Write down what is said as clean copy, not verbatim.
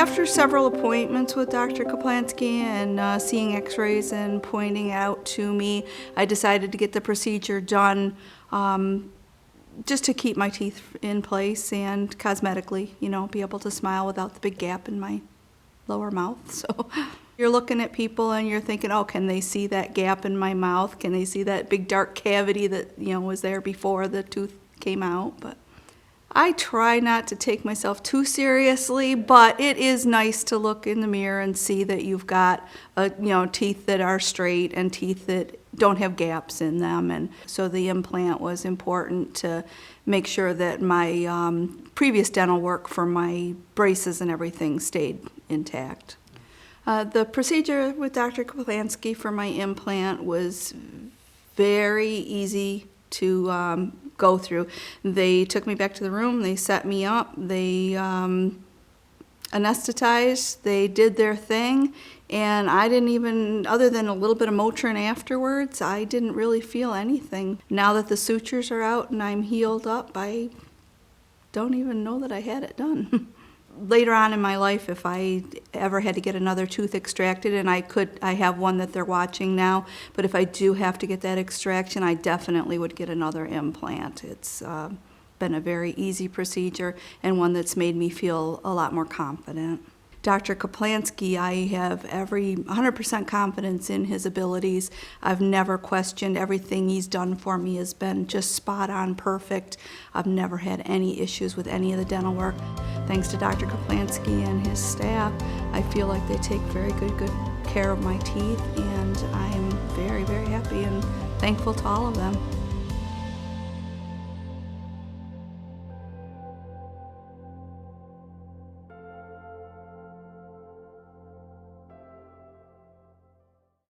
After several appointments with Dr. Kaplansky and seeing x-rays and pointing out to me, I decided to get the procedure done just to keep my teeth in place and cosmetically, be able to smile without the big gap in my lower mouth. So you're looking at people and you're thinking, oh, can they see that gap in my mouth? Can they see that big dark cavity that, was there before the tooth came out? But I try not to take myself too seriously, but it is nice to look in the mirror and see that you've got, teeth that are straight and teeth that don't have gaps in them. And so the implant was important to make sure that my previous dental work for my braces and everything stayed intact. The procedure with Dr. Kaplansky for my implant was very easy to go through. They took me back to the room, they set me up, they anesthetized, they did their thing, and I didn't even, other than a little bit of Motrin afterwards, I didn't really feel anything. Now that the sutures are out and I'm healed up, I don't even know that I had it done. Later on in my life, if I ever had to get another tooth extracted, and I have one that they're watching now, but if I do have to get that extraction, I definitely would get another implant. It's been a very easy procedure and one that's made me feel a lot more confident. Dr. Kaplansky, I have 100% confidence in his abilities. I've never questioned. Everything he's done for me has been just spot on perfect. I've never had any issues with any of the dental work. Thanks to Dr. Kaplansky and his staff, I feel like they take very good care of my teeth, and I'm very, very happy and thankful to all of them.